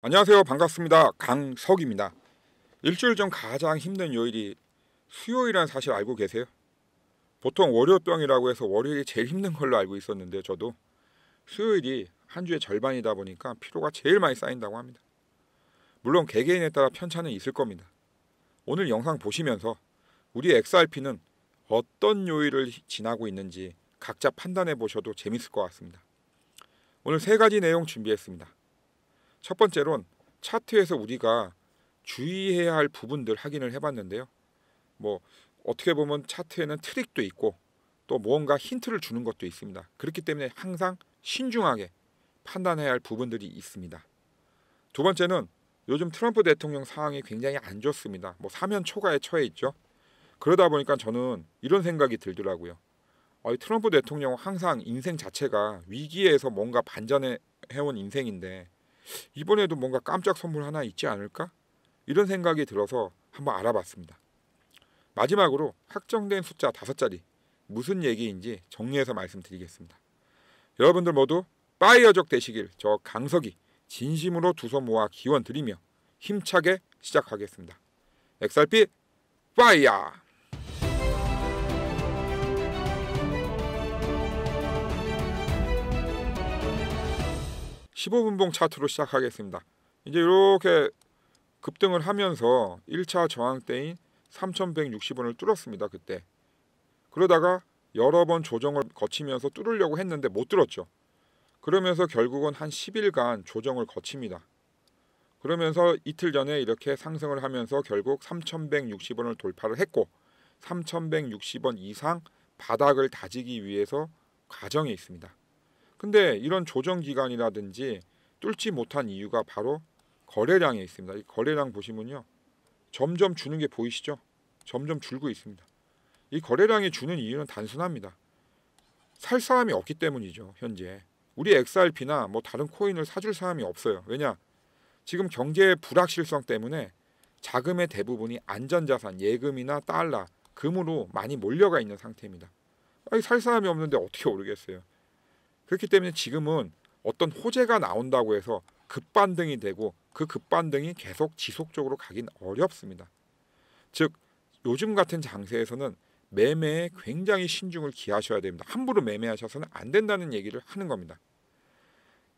안녕하세요. 반갑습니다. 강석입니다. 일주일 전 가장 힘든 요일이 수요일이라는 사실 알고 계세요? 보통 월요병이라고 해서 월요일이 제일 힘든 걸로 알고 있었는데 저도 수요일이 한 주의 절반이다 보니까 피로가 제일 많이 쌓인다고 합니다. 물론 개개인에 따라 편차는 있을 겁니다. 오늘 영상 보시면서 우리 XRP는 어떤 요일을 지나고 있는지 각자 판단해 보셔도 재밌을 것 같습니다. 오늘 세 가지 내용 준비했습니다. 첫 번째론 차트에서 우리가 주의해야 할 부분들 확인을 해봤는데요. 어떻게 보면 차트에는 트릭도 있고 또 무언가 힌트를 주는 것도 있습니다. 그렇기 때문에 항상 신중하게 판단해야 할 부분들이 있습니다. 두 번째는 요즘 트럼프 대통령 상황이 굉장히 안 좋습니다. 사면 초과에 처해 있죠. 그러다 보니까 저는 이런 생각이 들더라고요. 트럼프 대통령은 항상 인생 자체가 위기에서 뭔가 반전해 온 인생인데 이번에도 뭔가 깜짝 선물 하나 있지 않을까? 이런 생각이 들어서 한번 알아봤습니다. 마지막으로 확정된 숫자 5자리 무슨 얘기인지 정리해서 말씀드리겠습니다. 여러분들 모두 파이어족 되시길 저 강석이 진심으로 두 손 모아 기원 드리며 힘차게 시작하겠습니다. XRP 파이어! 15분봉 차트로 시작하겠습니다. 이제 이렇게 급등을 하면서 1차 저항대인 3160원을 뚫었습니다. 그때. 그러다가 여러 번 조정을 거치면서 뚫으려고 했는데 못 뚫었죠. 그러면서 결국은 한 10일간 조정을 거칩니다. 그러면서 이틀 전에 이렇게 상승을 하면서 결국 3160원을 돌파를 했고 3160원 이상 바닥을 다지기 위해서 과정에 있습니다. 근데 이런 조정 기간이라든지 뚫지 못한 이유가 바로 거래량에 있습니다. 이 거래량 보시면요. 점점 주는 게 보이시죠? 점점 줄고 있습니다. 이 거래량이 주는 이유는 단순합니다. 살 사람이 없기 때문이죠. 현재. 우리 XRP나 다른 코인을 사줄 사람이 없어요. 왜냐? 지금 경제의 불확실성 때문에 자금의 대부분이 안전자산, 예금이나 달러, 금으로 많이 몰려가 있는 상태입니다. 살 사람이 없는데 어떻게 오르겠어요? 그렇기 때문에 지금은 어떤 호재가 나온다고 해서 급반등이 되고 그 급반등이 계속 지속적으로 가긴 어렵습니다. 즉 요즘 같은 장세에서는 매매에 굉장히 신중을 기하셔야 됩니다. 함부로 매매하셔서는 안 된다는 얘기를 하는 겁니다.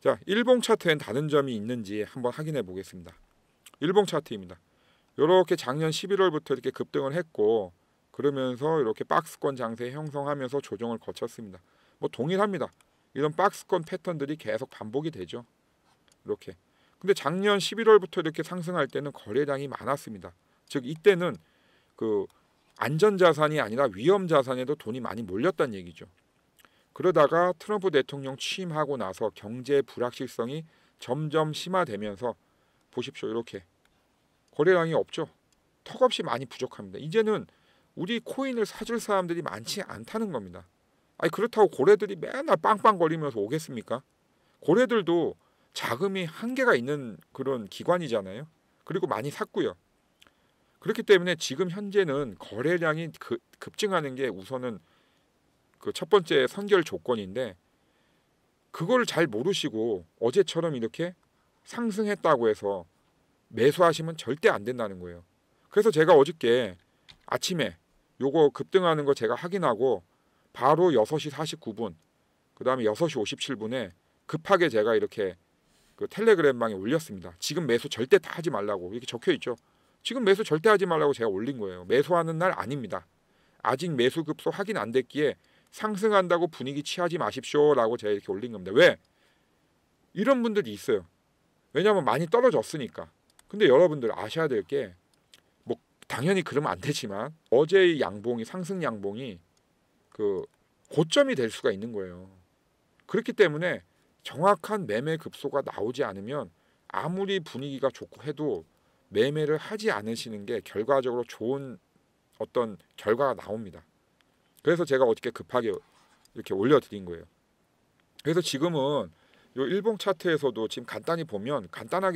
자, 일봉 차트엔 다른 점이 있는지 한번 확인해 보겠습니다. 일봉 차트입니다. 이렇게 작년 11월부터 이렇게 급등을 했고 그러면서 이렇게 박스권 장세 형성하면서 조정을 거쳤습니다. 동일합니다. 이런 박스권 패턴들이 계속 반복이 되죠. 이렇게. 근데 작년 11월부터 이렇게 상승할 때는 거래량이 많았습니다. 즉 이때는 그 안전자산이 아니라 위험자산에도 돈이 많이 몰렸다는 얘기죠. 그러다가 트럼프 대통령 취임하고 나서 경제 불확실성이 점점 심화되면서 보십시오. 이렇게 거래량이 없죠. 턱없이 많이 부족합니다. 이제는 우리 코인을 사줄 사람들이 많지 않다는 겁니다. 그렇다고 고래들이 맨날 빵빵거리면서 오겠습니까? 고래들도 자금이 한계가 있는 그런 기관이잖아요. 그리고 많이 샀고요. 그렇기 때문에 지금 현재는 거래량이 급증하는 게 우선은 그 첫 번째 선결 조건인데 그걸 잘 모르시고 어제처럼 이렇게 상승했다고 해서 매수하시면 절대 안 된다는 거예요. 그래서 제가 어저께 아침에 요거 급등하는 거 제가 확인하고 바로 6시 49분 그 다음에 6시 57분에 급하게 제가 이렇게 그 텔레그램방에 올렸습니다. 지금 매수 절대 다 하지 말라고 이렇게 적혀있죠. 지금 매수 절대 하지 말라고 제가 올린 거예요. 매수하는 날 아닙니다. 아직 매수 급소 확인 안 됐기에 상승한다고 분위기 취하지 마십시오 라고 제가 이렇게 올린 겁니다. 왜? 이런 분들이 있어요. 왜냐하면 많이 떨어졌으니까. 근데 여러분들 아셔야 될 게 당연히 그러면 안 되지만 어제의 양봉이 상승 양봉이 그 고점이 될 수가 있는 거예요. 그렇기 때문에 정확한 매매 급소가 나오지 않으면 아무리 분위기가 좋고 해도 매매를 하지 않으시는 게 결과적으로 좋은 어떤 결과가 나옵니다. 그래서 제가 어저께 급하게 이렇게 올려드린 거예요. 그래서 지금은 이 일봉 차트에서도 지금 간단하게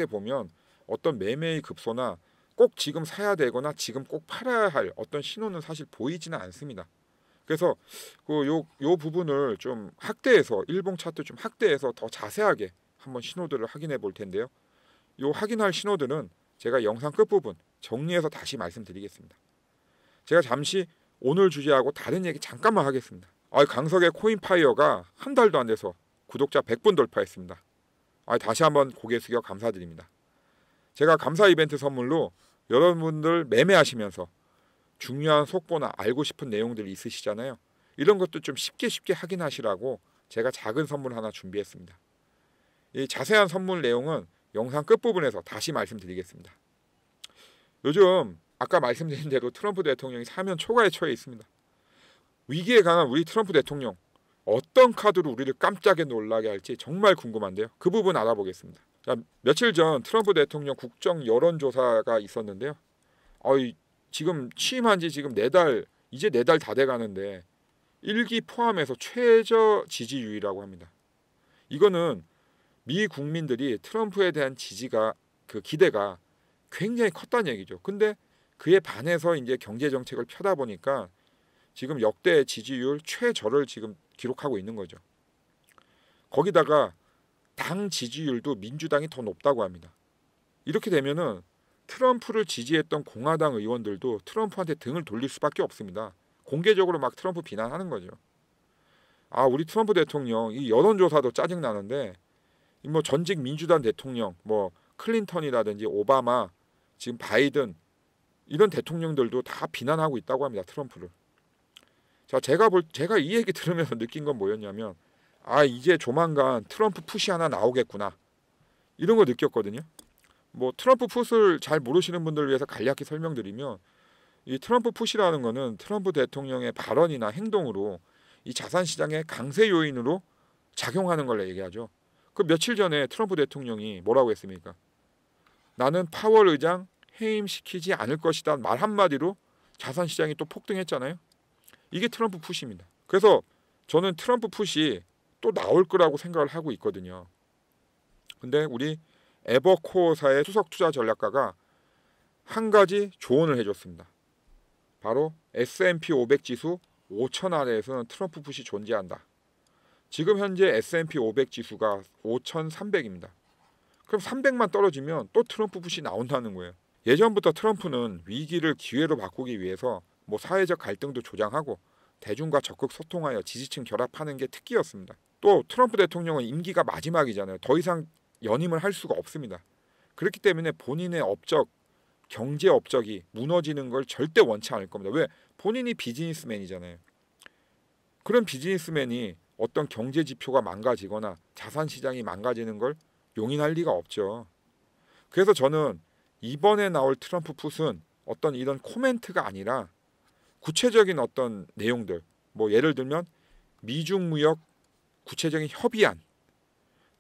보면 어떤 매매의 급소나 꼭 지금 사야 되거나 지금 꼭 팔아야 할 어떤 신호는 사실 보이지는 않습니다. 그래서 요 부분을 좀 확대해서 일봉 차트 좀 확대해서 더 자세하게 한번 신호들을 확인해 볼 텐데요. 요 확인할 신호들은 제가 영상 끝부분 정리해서 다시 말씀드리겠습니다. 제가 잠시 오늘 주제하고 다른 얘기 잠깐만 하겠습니다. 강석의 코인파이어가 한 달도 안 돼서 구독자 100분 돌파했습니다. 다시 한번 고개 숙여 감사드립니다. 제가 감사 이벤트 선물로 여러분들 매매하시면서 중요한 속보나 알고 싶은 내용들이 있으시잖아요. 이런 것도 좀 쉽게 확인하시라고 제가 작은 선물 하나 준비했습니다. 이 자세한 선물 내용은 영상 끝부분에서 다시 말씀드리겠습니다. 요즘 아까 말씀드린 대로 트럼프 대통령이 사면 초과에 처해 있습니다. 위기에 강한 우리 트럼프 대통령, 어떤 카드로 우리를 깜짝에 놀라게 할지 정말 궁금한데요. 그 부분 알아보겠습니다. 자, 며칠 전 트럼프 대통령 국정 여론조사가 있었는데요. 지금 취임한 지 지금 이제 4달 다 돼가는데 1기 포함해서 최저 지지율이라고 합니다. 이거는 미 국민들이 트럼프에 대한 기대가 굉장히 컸다는 얘기죠. 근데 그에 반해서 이제 경제 정책을 펴다 보니까 지금 역대 지지율 최저를 지금 기록하고 있는 거죠. 거기다가 당 지지율도 민주당이 더 높다고 합니다. 이렇게 되면은 트럼프를 지지했던 공화당 의원들도 트럼프한테 등을 돌릴 수밖에 없습니다. 공개적으로 막 트럼프 비난하는 거죠. 우리 트럼프 대통령 이 여론조사도 짜증 나는데 뭐 전직 민주당 대통령 뭐 클린턴이라든지 오바마 지금 바이든 이런 대통령들도 다 비난하고 있다고 합니다. 트럼프를. 자, 제가 이 얘기 들으면서 느낀 건 뭐였냐면 이제 조만간 트럼프 푸시 하나 나오겠구나 이런 거 느꼈거든요. 뭐 트럼프 푸시를 잘 모르시는 분들을 위해서 간략히 설명드리면 이 트럼프 푸시라는 거는 트럼프 대통령의 발언이나 행동으로 이 자산 시장의 강세 요인으로 작용하는 걸 얘기하죠. 그 며칠 전에 트럼프 대통령이 뭐라고 했습니까? 나는 파월 의장 해임시키지 않을 것이다 말 한마디로 자산 시장이 또 폭등했잖아요. 이게 트럼프 푸시입니다. 그래서 저는 트럼프 푸시 또 나올 거라고 생각을 하고 있거든요. 근데 우리 에버코어사의 수석 투자 전략가가 한 가지 조언을 해줬습니다. 바로 S&P 500 지수 5,000 아래에서는 트럼프 푸시 존재한다. 지금 현재 S&P 500 지수가 5,300입니다. 그럼 300만 떨어지면 또 트럼프 푸시 나온다는 거예요. 예전부터 트럼프는 위기를 기회로 바꾸기 위해서 뭐 사회적 갈등도 조장하고 대중과 적극 소통하여 지지층 결합하는 게 특기였습니다. 또 트럼프 대통령은 임기가 마지막이잖아요. 더 이상 연임을 할 수가 없습니다. 그렇기 때문에 본인의 경제 업적이 무너지는 걸 절대 원치 않을 겁니다. 왜? 본인이 비즈니스맨이잖아요. 그런 비즈니스맨이 어떤 경제 지표가 망가지거나 자산 시장이 망가지는 걸 용인할 리가 없죠. 그래서 저는 이번에 나올 트럼프 풋은 어떤 이런 코멘트가 아니라 구체적인 어떤 내용들, 뭐 예를 들면 미중 무역 구체적인 협의안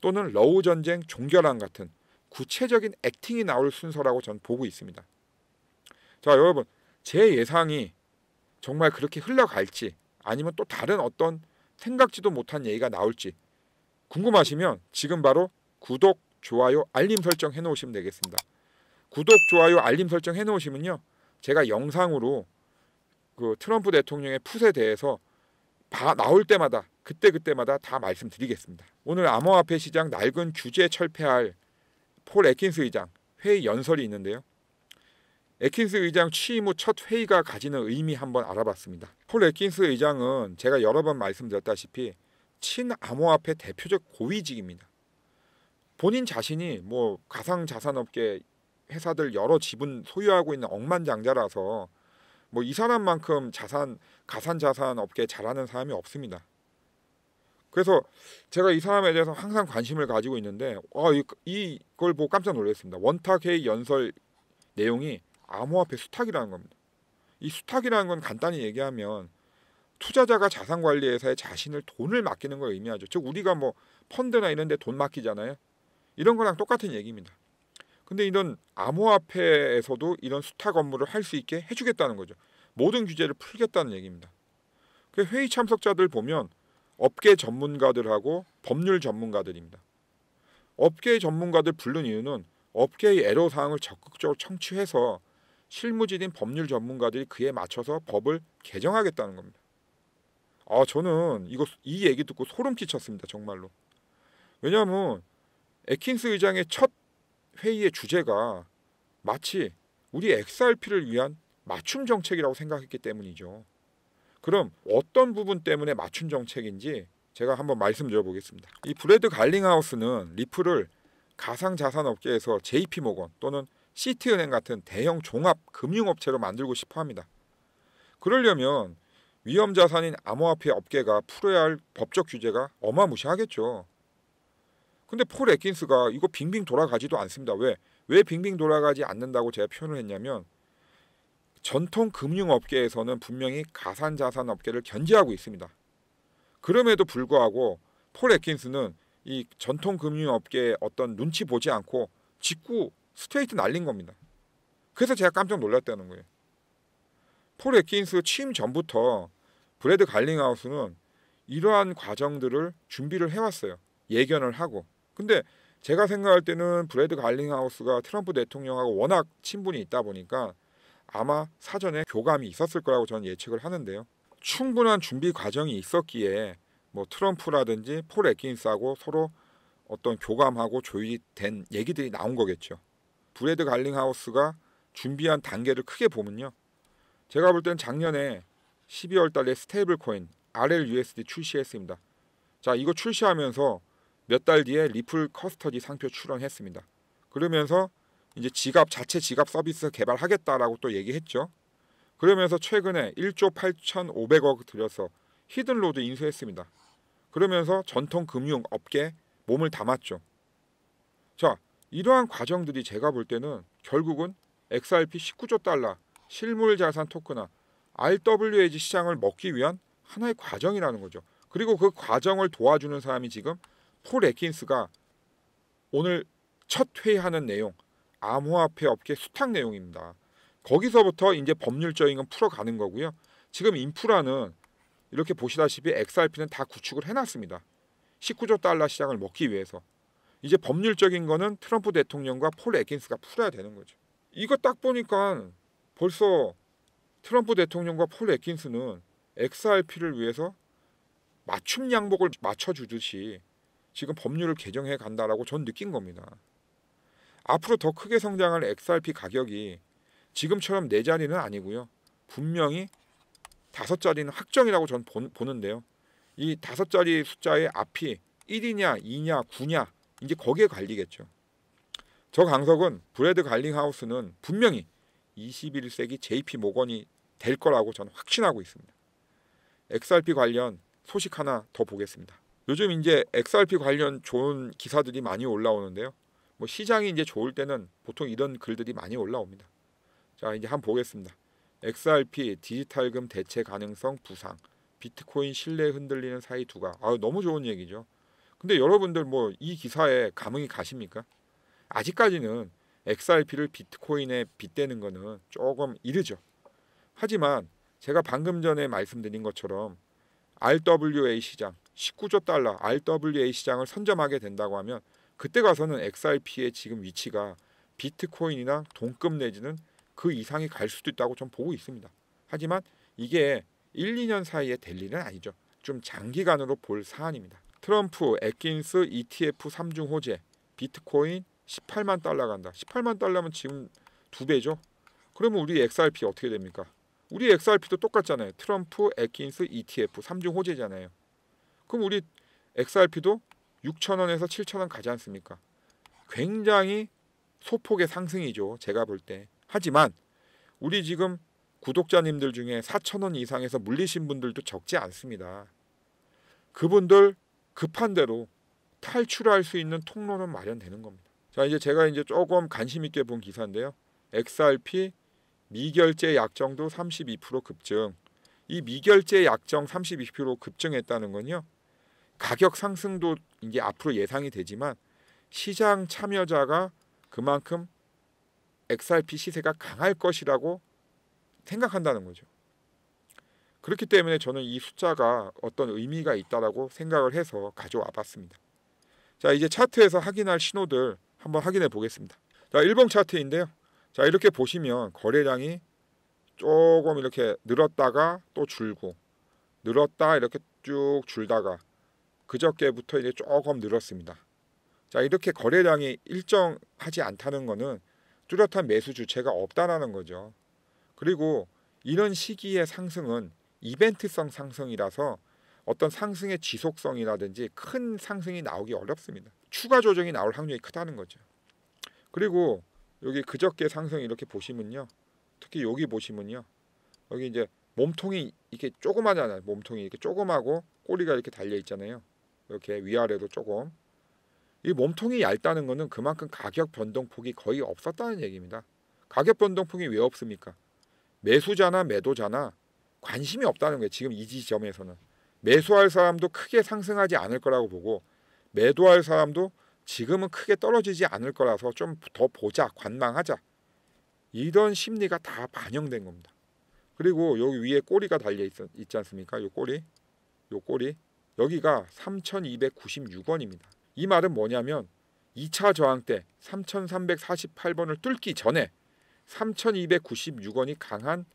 또는 러우 전쟁 종결안 같은 구체적인 액팅이 나올 순서라고 저는 보고 있습니다. 자, 여러분, 제 예상이 정말 그렇게 흘러갈지 아니면 또 다른 어떤 생각지도 못한 얘기가 나올지 궁금하시면 지금 바로 구독, 좋아요, 알림 설정 해놓으시면 되겠습니다. 구독, 좋아요, 알림 설정 해놓으시면요, 제가 영상으로 그 트럼프 대통령의 풋에 대해서 나올 때마다 그때마다 다 말씀드리겠습니다. 오늘 암호화폐 시장 낡은 규제 철폐할 폴 애킨스 의장 회의 연설이 있는데요. 애킨스 의장 취임 후 첫 회의가 가지는 의미 한번 알아봤습니다. 폴 애킨스 의장은 제가 여러 번 말씀드렸다시피 친암호화폐 대표적 고위직입니다. 본인 자신이 뭐 가상자산업계 회사들 여러 지분 소유하고 있는 억만장자라서 뭐 이 사람만큼 가상자산 업계에 잘하는 사람이 없습니다. 그래서 제가 이 사람에 대해서 항상 관심을 가지고 있는데 이걸 보고 깜짝 놀랐습니다. 원탁회의 연설 내용이 암호화폐 수탁이라는 겁니다. 이 수탁이라는 건 간단히 얘기하면 투자자가 자산관리회사에 자신을 돈을 맡기는 걸 의미하죠. 즉 우리가 뭐 펀드나 이런 데 돈 맡기잖아요. 이런 거랑 똑같은 얘기입니다. 근데 이런 암호화폐에서도 이런 수탁 업무를 할 수 있게 해주겠다는 거죠. 모든 규제를 풀겠다는 얘기입니다. 그 회의 참석자들 보면 업계 전문가들하고 법률 전문가들입니다. 업계 전문가들 부른 이유는 업계의 애로사항을 적극적으로 청취해서 실무진인 법률 전문가들이 그에 맞춰서 법을 개정하겠다는 겁니다. 저는 이 얘기 듣고 소름 끼쳤습니다. 정말로. 왜냐하면 애킨스 의장의 첫 회의의 주제가 마치 우리 XRP를 위한 맞춤 정책이라고 생각했기 때문이죠. 그럼 어떤 부분 때문에 맞춤 정책인지 제가 한번 말씀드려보겠습니다. 이 브래드 갈링하우스는 리플을 가상자산업계에서 JP모건 또는 시티은행 같은 대형 종합 금융업체로 만들고 싶어 합니다. 그러려면 위험자산인 암호화폐 업계가 풀어야 할 법적 규제가 어마무시하겠죠. 근데 폴 애킨스가 이거 빙빙 돌아가지도 않습니다. 왜 빙빙 돌아가지 않는다고 제가 표현을 했냐면 전통 금융업계에서는 분명히 가상자산 업계를 견제하고 있습니다. 그럼에도 불구하고 폴 애킨스는 이 전통 금융업계의 어떤 눈치 보지 않고 직구 스트레이트 날린 겁니다. 그래서 제가 깜짝 놀랐다는 거예요. 폴 애킨스 취임 전부터 브래드 갈링하우스는 이러한 과정들을 준비를 해왔어요. 예견을 하고. 근데 제가 생각할 때는 브래드 갈링하우스가 트럼프 대통령하고 워낙 친분이 있다 보니까 아마 사전에 교감이 있었을 거라고 저는 예측을 하는데요. 충분한 준비 과정이 있었기에 뭐 트럼프라든지 폴 애킨스하고 서로 어떤 교감하고 조율이 된 얘기들이 나온 거겠죠. 브래드 갈링하우스가 준비한 단계를 크게 보면요. 제가 볼 때는 작년에 12월 달에 스테이블 코인 RLUSD 출시했습니다. 자, 이거 출시하면서 몇 달 뒤에 리플 커스터디 상표 출원했습니다. 그러면서 이제 자체 지갑 서비스 개발하겠다라고 또 얘기했죠. 그러면서 최근에 1조 8,500억 들여서 히든로드 인수했습니다. 그러면서 전통 금융 업계에 몸을 담았죠. 자, 이러한 과정들이 제가 볼 때는 결국은 XRP 19조 달러 실물 자산 토크나 RWAG 시장을 먹기 위한 하나의 과정이라는 거죠. 그리고 그 과정을 도와주는 사람이 지금 폴 애킨스가 오늘 첫 회의하는 내용, 암호화폐 업계 수탁 내용입니다. 거기서부터 이제 법률적인 건 풀어가는 거고요. 지금 인프라는 이렇게 보시다시피 XRP는 다 구축을 해놨습니다. 19조 달러 시장을 먹기 위해서. 이제 법률적인 거는 트럼프 대통령과 폴 애킨스가 풀어야 되는 거죠. 이거 딱 보니까 벌써 트럼프 대통령과 폴 애킨스는 XRP를 위해서 맞춤 양복을 맞춰주듯이 지금 법률을 개정해 간다라고 전 느낀 겁니다. 앞으로 더 크게 성장할 XRP 가격이 지금처럼 4자리는 아니고요. 분명히 5자리는 확정이라고 전 보는데요. 이 5자리 숫자의 앞이 1이냐 2냐 9냐 이제 거기에 갈리겠죠. 저 강석은 브래드 갈링하우스는 분명히 21세기 JP 모건이 될 거라고 저는 확신하고 있습니다. XRP 관련 소식 하나 더 보겠습니다. 요즘 이제 XRP 관련 좋은 기사들이 많이 올라오는데요. 뭐 시장이 이제 좋을 때는 보통 이런 글들이 많이 올라옵니다. 자, 이제 한번 보겠습니다. XRP 디지털금 대체 가능성 부상, 비트코인 신뢰 흔들리는 사이 두각. 너무 좋은 얘기죠. 근데 여러분들 뭐 이 기사에 감흥이 가십니까? 아직까지는 XRP를 비트코인에 빗대는 거는 조금 이르죠. 하지만 제가 방금 전에 말씀드린 것처럼 RWA 시장, 19조 달러 RWA 시장을 선점하게 된다고 하면 그때 가서는 XRP의 지금 위치가 비트코인이나 동급 내지는 그 이상이 갈 수도 있다고 좀 보고 있습니다. 하지만 이게 1, 2년 사이에 될 일은 아니죠. 좀 장기간으로 볼 사안입니다. 트럼프 애킨스 ETF 3중 호재 비트코인 18만 달러 간다. 18만 달러면 지금 2배죠. 그러면 우리 XRP 어떻게 됩니까? 우리 XRP도 똑같잖아요. 트럼프 애킨스 ETF 3중 호재잖아요. 그럼 우리 XRP도 6,000원에서 7,000원 가지 않습니까? 굉장히 소폭의 상승이죠. 제가 볼 때. 하지만 우리 지금 구독자님들 중에 4,000원 이상에서 물리신 분들도 적지 않습니다. 그분들 급한 대로 탈출할 수 있는 통로는 마련되는 겁니다. 자, 이제 제가 조금 관심 있게 본 기사인데요. XRP 미결제 약정도 32% 급증. 이 미결제 약정 32% 급증했다는 건요. 가격 상승도 이제 앞으로 예상이 되지만 시장 참여자가 그만큼 XRP 시세가 강할 것이라고 생각한다는 거죠. 그렇기 때문에 저는 이 숫자가 어떤 의미가 있다라고 생각을 해서 가져와 봤습니다. 자, 이제 차트에서 확인할 신호들 한번 확인해 보겠습니다. 자, 일봉 차트인데요. 자, 이렇게 보시면 거래량이 조금 이렇게 늘었다가 또 줄고 늘었다 이렇게 쭉 줄다가 그저께부터 이제 조금 늘었습니다. 자, 이렇게 거래량이 일정하지 않다는 것은 뚜렷한 매수 주체가 없다라는 거죠. 그리고 이런 시기의 상승은 이벤트성 상승이라서 어떤 상승의 지속성이라든지 큰 상승이 나오기 어렵습니다. 추가 조정이 나올 확률이 크다는 거죠. 그리고 여기 그저께 상승 이렇게 보시면요, 특히 여기 보시면요, 여기 이제 몸통이 이렇게 조그마잖아요. 몸통이 이렇게 조그마고 꼬리가 이렇게 달려 있잖아요. 이렇게 위아래로 조금. 이 몸통이 얇다는 것은 그만큼 가격 변동폭이 거의 없었다는 얘기입니다. 가격 변동폭이 왜 없습니까? 매수자나 매도자나 관심이 없다는 거예요. 지금 이 지점에서는 매수할 사람도 크게 상승하지 않을 거라고 보고, 매도할 사람도 지금은 크게 떨어지지 않을 거라서 좀 더 보자, 관망하자, 이런 심리가 다 반영된 겁니다. 그리고 여기 위에 꼬리가 달려 있지 않습니까? 요 꼬리 여기가 3,296원입니다. 이 말은 뭐냐면 2차 저항 때 3,348번을 뚫기 전에 3,296원이 강한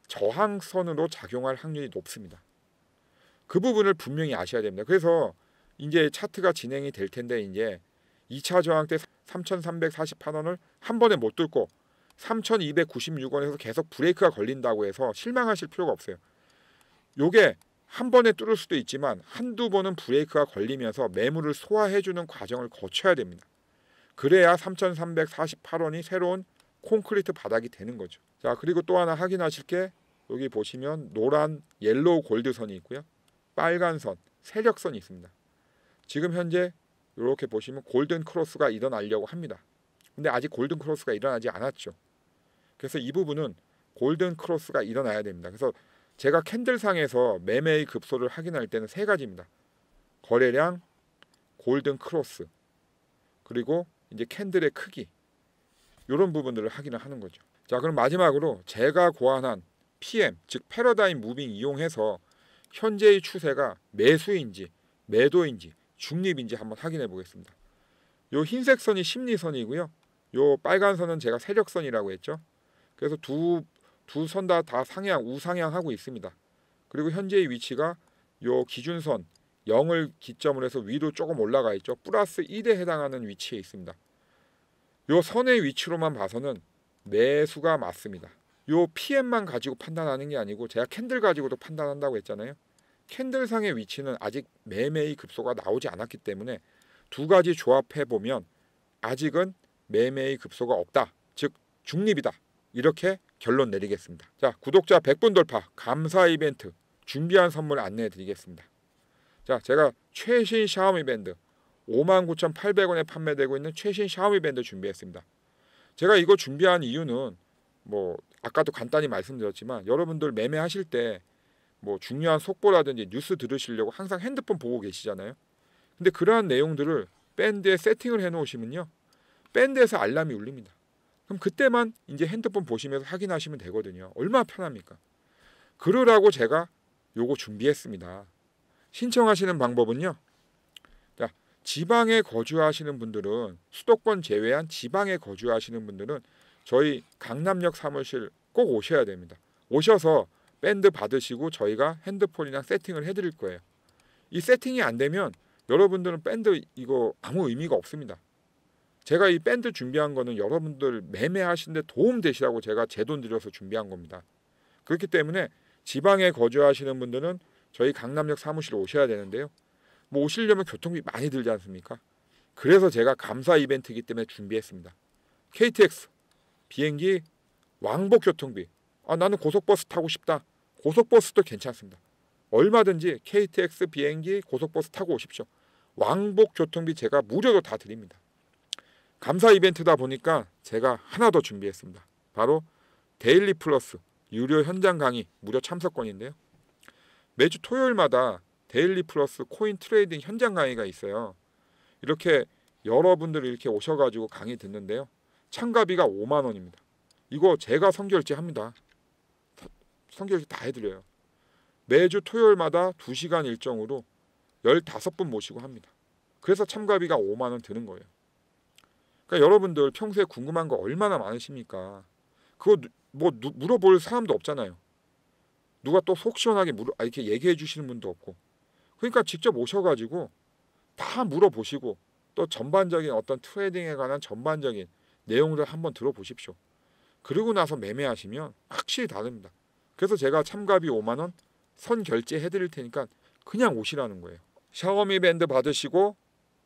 저항선으로 작용할 확률이 높습니다. 그 부분을 분명히 아셔야 됩니다. 그래서 이제 차트가 진행이 될 텐데, 이제 2차 저항 때 3,348원을 한 번에 못 뚫고 3,296원에서 계속 브레이크가 걸린다고 해서 실망하실 필요가 없어요. 요게 한 번에 뚫을 수도 있지만 한두 번은 브레이크가 걸리면서 매물을 소화해주는 과정을 거쳐야 됩니다. 그래야 3,348원이 새로운 콘크리트 바닥이 되는 거죠. 자, 그리고 또 하나 확인하실 게, 여기 보시면 노란 옐로우 골드선이 있고요, 빨간 선, 세력선이 있습니다. 지금 현재 이렇게 보시면 골든 크로스가 일어나려고 합니다. 근데 아직 골든 크로스가 일어나지 않았죠. 그래서 이 부분은 골든 크로스가 일어나야 됩니다. 그래서 제가 캔들상에서 매매의 급소를 확인할 때는 세 가지입니다. 거래량, 골든 크로스, 그리고 이제 캔들의 크기, 이런 부분들을 확인을 하는 거죠. 자, 그럼 마지막으로 제가 고안한 PM, 즉 패러다임 무빙 이용해서 현재의 추세가 매수인지 매도인지 중립인지 한번 확인해 보겠습니다. 요 흰색 선이 심리선이고요, 요 빨간 선은 제가 세력선이라고 했죠. 그래서 두 선 다 상향, 우상향하고 있습니다. 그리고 현재의 위치가 요 기준선 0을 기점으로 해서 위로 조금 올라가 있죠. 플러스 1에 해당하는 위치에 있습니다. 요 선의 위치로만 봐서는 매수가 맞습니다. 요 PM만 가지고 판단하는 게 아니고 제가 캔들 가지고도 판단한다고 했잖아요. 캔들상의 위치는 아직 매매의 급소가 나오지 않았기 때문에 두 가지 조합해 보면 아직은 매매의 급소가 없다, 즉 중립이다, 이렇게 결론 내리겠습니다. 자, 구독자 100분 돌파 감사 이벤트 준비한 선물 안내해 드리겠습니다. 자, 제가 최신 샤오미 밴드 59,800원에 판매되고 있는 최신 샤오미 밴드 준비했습니다. 제가 이거 준비한 이유는 뭐 아까도 간단히 말씀드렸지만, 여러분들 매매하실 때 뭐 중요한 속보라든지 뉴스 들으시려고 항상 핸드폰 보고 계시잖아요. 근데 그러한 내용들을 밴드에 세팅을 해 놓으시면요, 밴드에서 알람이 울립니다. 그럼 그때만 이제 핸드폰 보시면서 확인하시면 되거든요. 얼마나 편합니까? 그러라고 제가 요거 준비했습니다. 신청하시는 방법은요, 자, 지방에 거주하시는 분들은, 수도권 제외한 지방에 거주하시는 분들은 저희 강남역 사무실 꼭 오셔야 됩니다. 오셔서 밴드 받으시고 저희가 핸드폰이랑 세팅을 해드릴 거예요. 이 세팅이 안 되면 여러분들은 밴드 이거 아무 의미가 없습니다. 제가 이 밴드 준비한 거는 여러분들 매매하시는데 도움 되시라고 제가 제 돈 들여서 준비한 겁니다. 그렇기 때문에 지방에 거주하시는 분들은 저희 강남역 사무실에 오셔야 되는데요, 뭐 오시려면 교통비 많이 들지 않습니까? 그래서 제가 감사 이벤트이기 때문에 준비했습니다. KTX 비행기 왕복 교통비, 나는 고속버스 타고 싶다, 고속버스도 괜찮습니다. 얼마든지 KTX 비행기 고속버스 타고 오십시오. 왕복 교통비 제가 무료로 다 드립니다. 감사 이벤트다 보니까 제가 하나 더 준비했습니다. 바로 데일리 플러스 유료 현장 강의 무료 참석권인데요, 매주 토요일마다 데일리 플러스 코인 트레이딩 현장 강의가 있어요. 이렇게 여러분들이 이렇게 오셔가지고 강의 듣는데요, 참가비가 5만 원입니다. 이거 제가 선결제 합니다. 선결제 다 해드려요. 매주 토요일마다 2시간 일정으로 15분 모시고 합니다. 그래서 참가비가 5만 원 드는 거예요. 그러니까 여러분들 평소에 궁금한 거 얼마나 많으십니까? 그거 물어볼 사람도 없잖아요. 누가 또 속 시원하게 이렇게 얘기해 주시는 분도 없고. 그러니까 직접 오셔가지고 다 물어보시고, 또 전반적인 어떤 트레이딩에 관한 전반적인 내용들 한번 들어보십시오. 그리고 나서 매매하시면 확실히 다릅니다. 그래서 제가 참가비 5만 원 선 결제 해드릴 테니까 그냥 오시라는 거예요. 샤오미 밴드 받으시고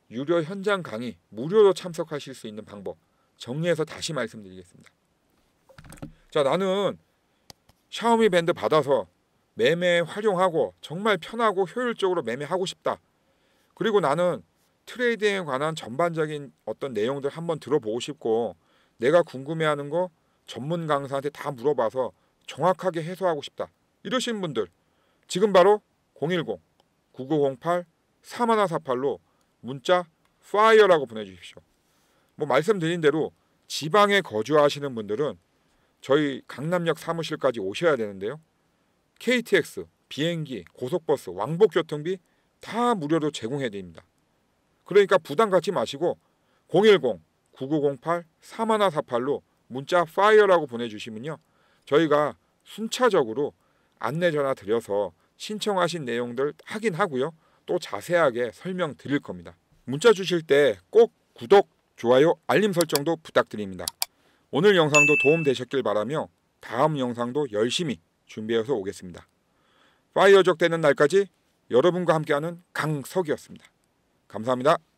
유료 현장 강의 무료로 참석하실 수 있는 방법 정리해서 다시 말씀드리겠습니다. 자, 나는 샤오미 밴드 받아서 매매에 활용하고 정말 편하고 효율적으로 매매하고 싶다. 그리고 나는 트레이딩에 관한 전반적인 어떤 내용들 한번 들어보고 싶고 내가 궁금해하는 거 전문 강사한테 다 물어봐서 정확하게 해소하고 싶다. 이러신 분들 지금 바로 010-9908-3148로 문자 FIRE라고 보내주십시오. 뭐 말씀드린 대로 지방에 거주하시는 분들은 저희 강남역 사무실까지 오셔야 되는데요. KTX, 비행기, 고속버스, 왕복교통비 다 무료로 제공해 드립니다. 그러니까 부담 갖지 마시고 010-9908-3148로 문자 FIRE라고 보내주시면요. 저희가 순차적으로 안내 전화 드려서 신청하신 내용들 확인하고요. 또 자세하게 설명드릴 겁니다. 문자 주실 때 꼭 구독, 좋아요, 알림 설정도 부탁드립니다. 오늘 영상도 도움되셨길 바라며 다음 영상도 열심히 준비해서 오겠습니다. 파이어족 되는 날까지 여러분과 함께하는 강석이었습니다. 감사합니다.